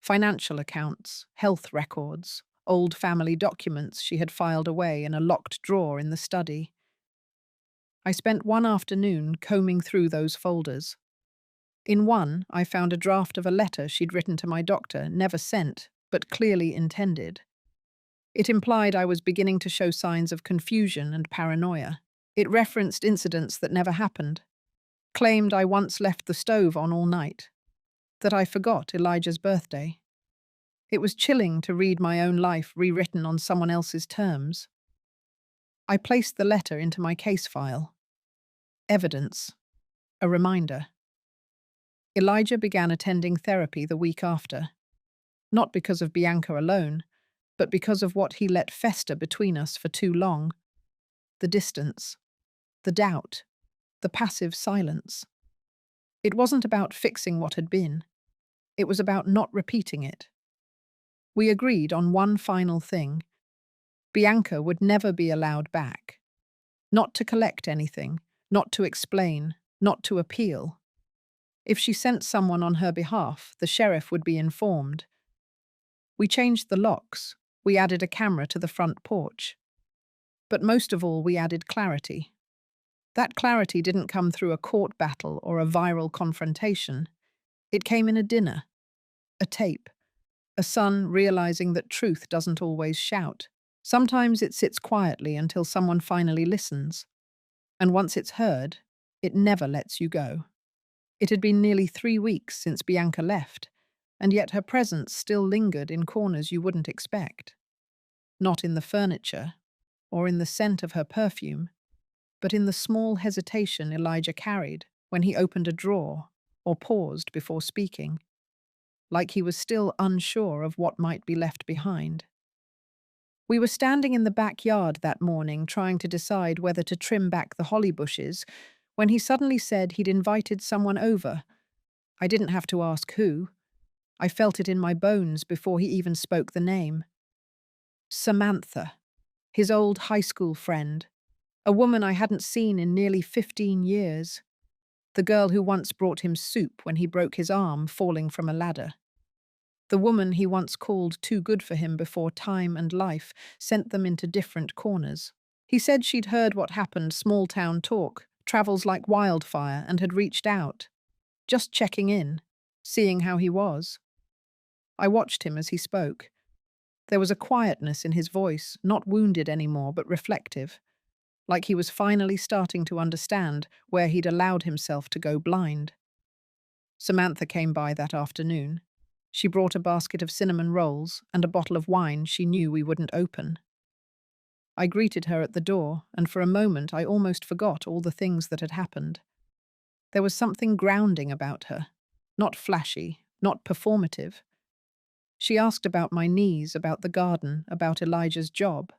Financial accounts, health records, old family documents she had filed away in a locked drawer in the study. I spent one afternoon combing through those folders. In one, I found a draft of a letter she'd written to my doctor, never sent, but clearly intended. It implied I was beginning to show signs of confusion and paranoia. It referenced incidents that never happened, claimed I once left the stove on all night, that I forgot Elijah's birthday. It was chilling to read my own life rewritten on someone else's terms. I placed the letter into my case file. Evidence. A reminder. Elijah began attending therapy the week after. Not because of Bianca alone, but because of what he let fester between us for too long. The distance. The doubt. The passive silence. It wasn't about fixing what had been. It was about not repeating it. We agreed on one final thing. Bianca would never be allowed back. Not to collect anything, not to explain, not to appeal. If she sent someone on her behalf, the sheriff would be informed. We changed the locks. We added a camera to the front porch. But most of all, we added clarity. That clarity didn't come through a court battle or a viral confrontation. It came in a dinner, a tape, a son realizing that truth doesn't always shout. Sometimes it sits quietly until someone finally listens. And once it's heard, it never lets you go. It had been nearly 3 weeks since Bianca left, and yet her presence still lingered in corners you wouldn't expect. Not in the furniture, or in the scent of her perfume, but in the small hesitation Elijah carried when he opened a drawer or paused before speaking, like he was still unsure of what might be left behind. We were standing in the backyard that morning trying to decide whether to trim back the holly bushes when he suddenly said he'd invited someone over. I didn't have to ask who. I felt it in my bones before he even spoke the name. Samantha, his old high school friend, a woman I hadn't seen in nearly 15 years, the girl who once brought him soup when he broke his arm falling from a ladder. The woman he once called too good for him before time and life sent them into different corners. He said she'd heard what happened, small town talk, travels like wildfire, and had reached out. Just checking in, seeing how he was. I watched him as he spoke. There was a quietness in his voice, not wounded anymore, but reflective, like he was finally starting to understand where he'd allowed himself to go blind. Samantha came by that afternoon. She brought a basket of cinnamon rolls and a bottle of wine she knew we wouldn't open. I greeted her at the door, and for a moment I almost forgot all the things that had happened. There was something grounding about her, not flashy, not performative. She asked about my knees, about the garden, about Elijah's job,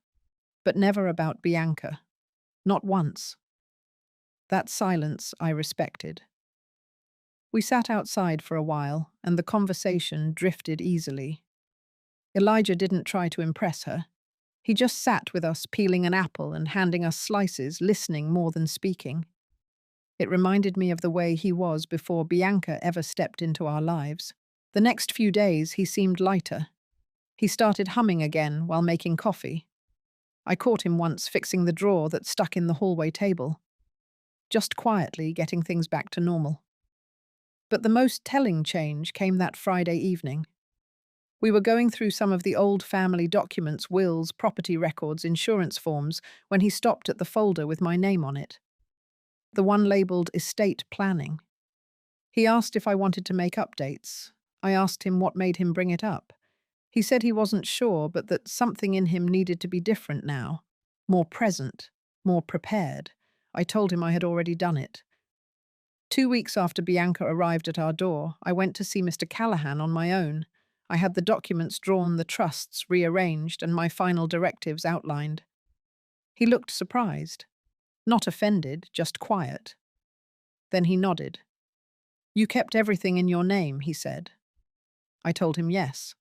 but never about Bianca. Not once. That silence I respected. We sat outside for a while, and the conversation drifted easily. Elijah didn't try to impress her. He just sat with us peeling an apple and handing us slices, listening more than speaking. It reminded me of the way he was before Bianca ever stepped into our lives. The next few days he seemed lighter. He started humming again while making coffee. I caught him once fixing the drawer that stuck in the hallway table. Just quietly getting things back to normal. But the most telling change came that Friday evening. We were going through some of the old family documents, wills, property records, insurance forms, when he stopped at the folder with my name on it. The one labelled estate planning. He asked if I wanted to make updates. I asked him what made him bring it up. He said he wasn't sure, but that something in him needed to be different now. More present, more prepared. I told him I had already done it. 2 weeks after Bianca arrived at our door, I went to see Mr. Callahan on my own. I had the documents drawn, the trusts rearranged, and my final directives outlined. He looked surprised. Not offended, just quiet. Then he nodded. "You kept everything in your name," he said. I told him yes.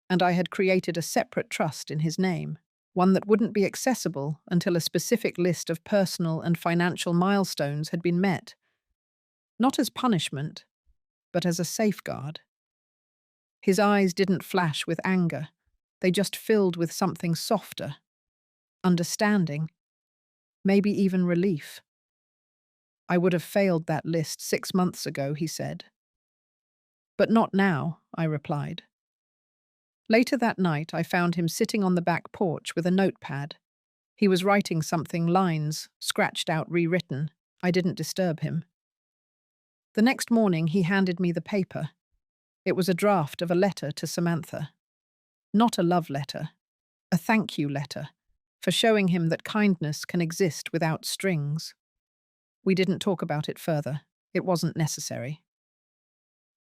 And I had created a separate trust in his name, one that wouldn't be accessible until a specific list of personal and financial milestones had been met. Not as punishment, but as a safeguard. His eyes didn't flash with anger. They just filled with something softer. Understanding. Maybe even relief. "I would have failed that list 6 months ago," he said. "But not now," I replied. Later that night, I found him sitting on the back porch with a notepad. He was writing something, lines, scratched out, rewritten. I didn't disturb him. The next morning, he handed me the paper. It was a draft of a letter to Samantha. Not a love letter, a thank you letter, for showing him that kindness can exist without strings. We didn't talk about it further. It wasn't necessary.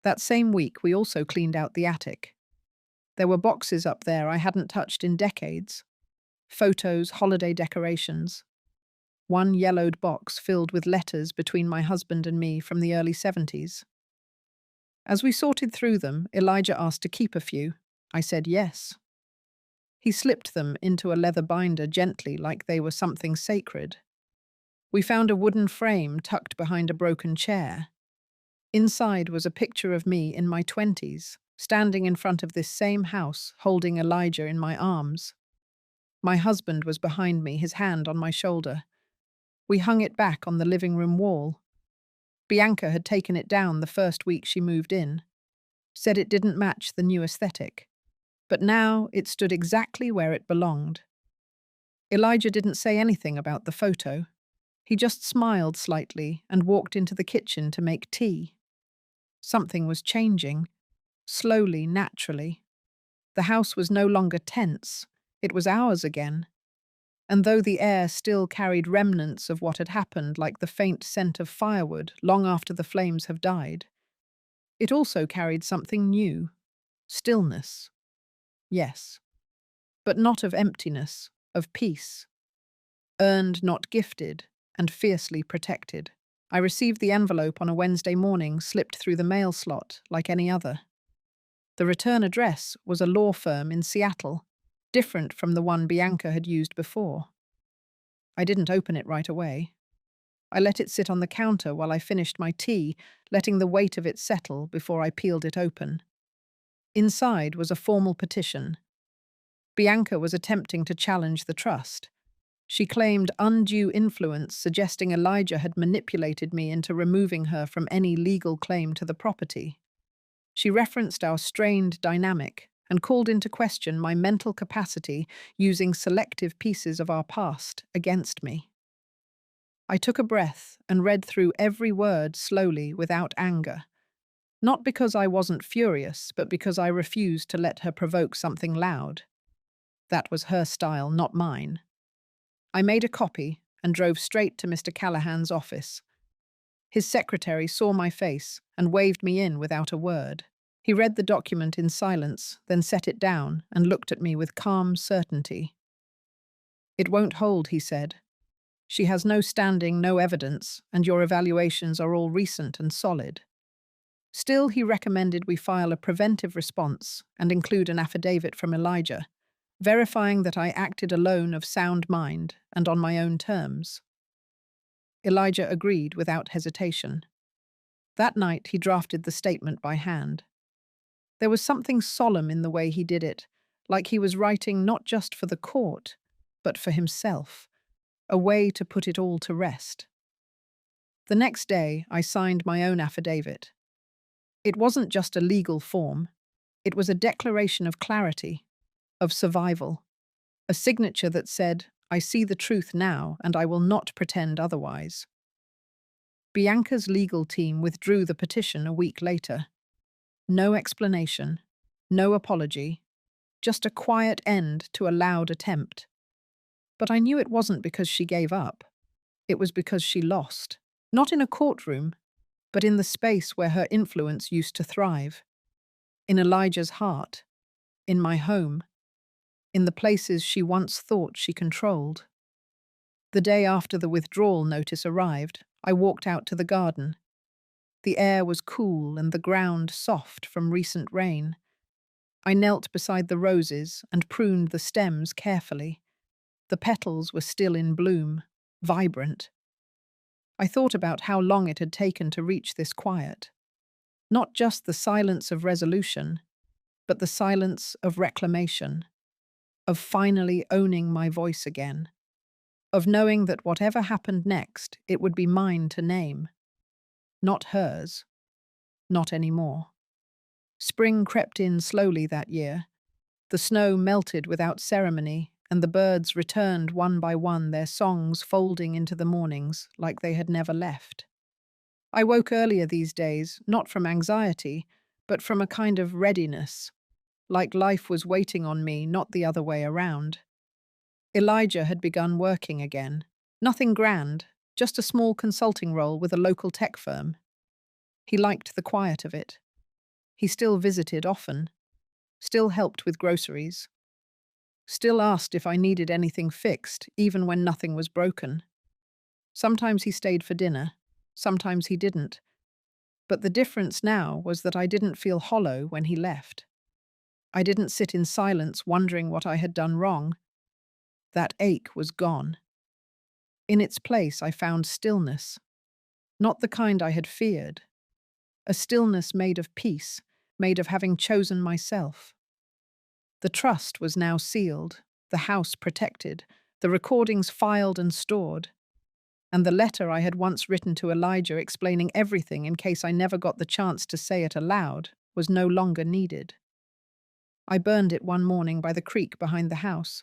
That same week, we also cleaned out the attic. There were boxes up there I hadn't touched in decades. Photos, holiday decorations. one yellowed box filled with letters between my husband and me from the early 70s. As we sorted through them, Elijah asked to keep a few. I said yes. He slipped them into a leather binder gently like they were something sacred. We found a wooden frame tucked behind a broken chair. Inside was a picture of me in my 20s, standing in front of this same house, holding Elijah in my arms. My husband was behind me, his hand on my shoulder. We hung it back on the living room wall. Bianca had taken it down the first week she moved in, said it didn't match the new aesthetic. But now it stood exactly where it belonged. Elijah didn't say anything about the photo. He just smiled slightly and walked into the kitchen to make tea. Something was changing, slowly, naturally. The house was no longer tense. It was ours again. And though the air still carried remnants of what had happened, like the faint scent of firewood long after the flames have died, it also carried something new. Stillness. Yes. But not of emptiness, of peace. Earned, not gifted, and fiercely protected. I received the envelope on a Wednesday morning, slipped through the mail slot like any other. The return address was a law firm in Seattle, different from the one Bianca had used before. I didn't open it right away. I let it sit on the counter while I finished my tea, letting the weight of it settle before I peeled it open. Inside was a formal petition. Bianca was attempting to challenge the trust. She claimed undue influence, suggesting Elijah had manipulated me into removing her from any legal claim to the property. She referenced our strained dynamic and called into question my mental capacity using selective pieces of our past against me. I took a breath and read through every word slowly without anger. Not because I wasn't furious, but because I refused to let her provoke something loud. That was her style, not mine. I made a copy and drove straight to Mr. Callahan's office. His secretary saw my face and waved me in without a word. He read the document in silence, then set it down and looked at me with calm certainty. "It won't hold," he said. "She has no standing, no evidence, and your evaluations are all recent and solid." Still, he recommended we file a preventive response and include an affidavit from Elijah, verifying that I acted alone of sound mind and on my own terms. Elijah agreed without hesitation. That night he drafted the statement by hand. There was something solemn in the way he did it, like he was writing not just for the court, but for himself, a way to put it all to rest. The next day I signed my own affidavit. It wasn't just a legal form, it was a declaration of clarity, of survival, a signature that said, "I see the truth now and I will not pretend otherwise." Bianca's legal team withdrew the petition a week later. No explanation, no apology, just a quiet end to a loud attempt. But I knew it wasn't because she gave up. It was because she lost. Not in a courtroom, but in the space where her influence used to thrive. In Elijah's heart, in my home, in the places she once thought she controlled. The day after the withdrawal notice arrived, I walked out to the garden. The air was cool and the ground soft from recent rain. I knelt beside the roses and pruned the stems carefully. The petals were still in bloom, vibrant. I thought about how long it had taken to reach this quiet. Not just the silence of resolution, but the silence of reclamation, of finally owning my voice again, of knowing that whatever happened next, it would be mine to name. Not hers. Not anymore. Spring crept in slowly that year. The snow melted without ceremony, and the birds returned one by one, their songs folding into the mornings like they had never left. I woke earlier these days, not from anxiety, but from a kind of readiness, like life was waiting on me, not the other way around. Elijah had begun working again. Nothing grand, just a small consulting role with a local tech firm. He liked the quiet of it. He still visited often, still helped with groceries, still asked if I needed anything fixed, even when nothing was broken. Sometimes he stayed for dinner, sometimes he didn't. But the difference now was that I didn't feel hollow when he left. I didn't sit in silence wondering what I had done wrong. That ache was gone. In its place, I found stillness, not the kind I had feared. A stillness made of peace, made of having chosen myself. The trust was now sealed, the house protected, the recordings filed and stored, and the letter I had once written to Elijah explaining everything in case I never got the chance to say it aloud was no longer needed. I burned it one morning by the creek behind the house,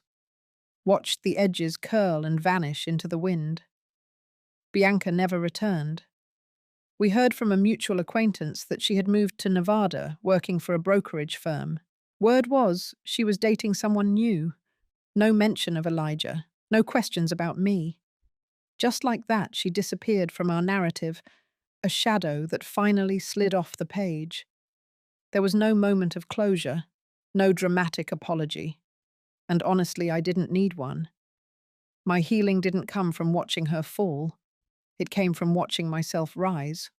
watched the edges curl and vanish into the wind. Bianca never returned. We heard from a mutual acquaintance that she had moved to Nevada, working for a brokerage firm. Word was she was dating someone new. No mention of Elijah, no questions about me. Just like that, she disappeared from our narrative, a shadow that finally slid off the page. There was no moment of closure, no dramatic apology. And honestly, I didn't need one. My healing didn't come from watching her fall. It came from watching myself rise.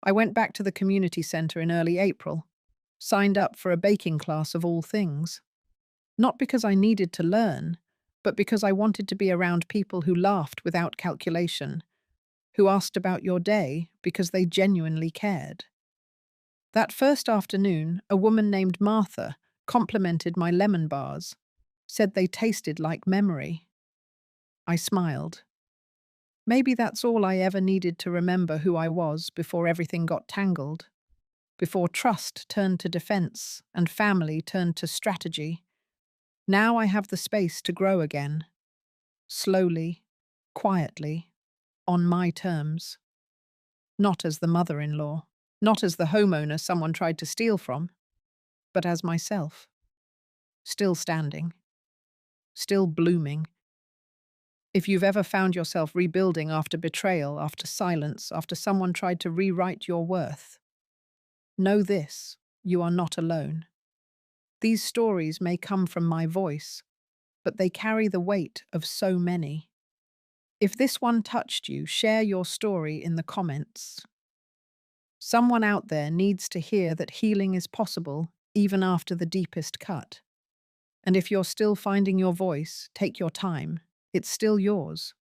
I went back to the community center in early April, signed up for a baking class of all things. Not because I needed to learn, but because I wanted to be around people who laughed without calculation, who asked about your day because they genuinely cared. That first afternoon, a woman named Martha complimented my lemon bars, said they tasted like memory. I smiled. Maybe that's all I ever needed to remember who I was before everything got tangled, before trust turned to defense and family turned to strategy. Now I have the space to grow again, slowly, quietly, on my terms. Not as the mother-in-law, not as the homeowner someone tried to steal from, but as myself. Still standing, still blooming. If you've ever found yourself rebuilding after betrayal, after silence, after someone tried to rewrite your worth, know this: you are not alone. These stories may come from my voice, but they carry the weight of so many. If this one touched you, share your story in the comments. Someone out there needs to hear that healing is possible even after the deepest cut. And if you're still finding your voice, take your time. It's still yours.